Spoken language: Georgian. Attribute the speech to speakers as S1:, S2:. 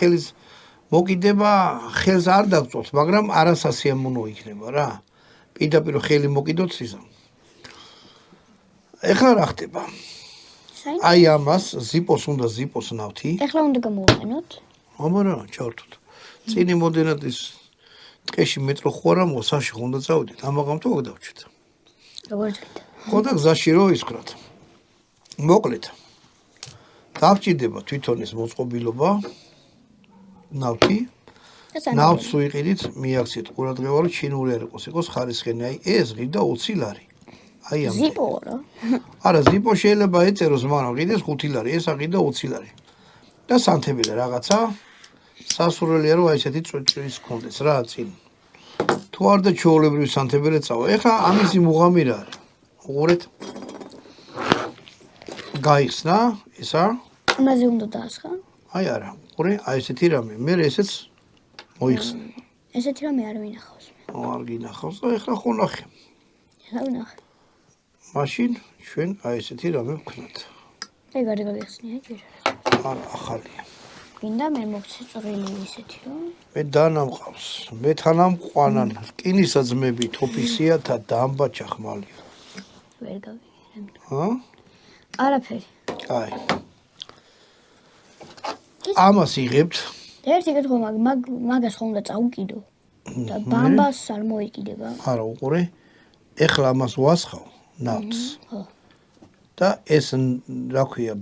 S1: ხელის მოკიდება ხელს არ დაგწვავს, მაგრამ არასასიამოვნო იქნება რა. პირდაპირ ხელი მოკიდოთ სიზამ. ეხლა რა ხდება? აი ამას ზიპოს უნდა ზიპოს ნავთი.
S2: ეხლა უნდა გამოვაყენოთ.
S1: ამარა ჩავთოთ. წინი მოდენად ის ტყეში მეტრო ხوارა მოსაში უნდა წავიდეთ. ამაღამ თუ გადავჭით.
S2: როგორც გითხრათ.
S1: ხოდა გზაში რო ისკრათ. მოკლედ. დაგჭირდება თვითონ ეს მოწყობილობა. ნავთი. ნავთს უიყიდით, მიაქციეთ ყურადღება, რომ ჩინური არ იყოს, იყოს ხარისხიანი. აი ეს ღირდა 20 ლარი. აი ამ
S2: ზიპო რა.
S1: არა, ზიპო შეიძლება ეწეროს, მაგრამ ღირდეს 5 ლარი, ეს აღიდა 20 ლარი. და სანთებია რაღაცა. სასურველია რომ აი ესეთი წვეწვის კონდეს რა წინ. თუ არ და ჩაოლებრივი სანთებელი წავა. ეხლა ამისი მუღამი რა არის? უყურეთ. გაიხსნა, ისა?
S2: ამაზე უნდა დაასხა?
S1: აი არა, უყურე, აი ესეთი რამე. მე ესეც მოიხსნა.
S2: ესეთი რამე არ ვინახავს.
S1: არ გინახავს და ეხლა ხო ნახე.
S2: ეხლა ვნახე.
S1: მაშინ ჩვენ აი ესეთი რამე ვქნათ.
S2: ეგ არ გავიხსნია ჯერ.
S1: არა, ახალია.
S2: გინდა მე მოგცე წვრილი ისეთი რომ
S1: მე დანამყავს. მე თანამყვანან რკინისა ძმები თოფისია და დამბაჭა ხმალია.
S2: ვერ გავიგე.
S1: ჰა?
S2: არაფერი.
S1: აი. ამას იღებთ.
S2: ერთი კითხვა მაგას ხომ უნდა წაუკიდო. და ბამბას არ მოიკიდება.
S1: არა, უყურე. ეხლა ამას ვასხავ ნავთს.
S2: ხო.
S1: და ეს რა ქვია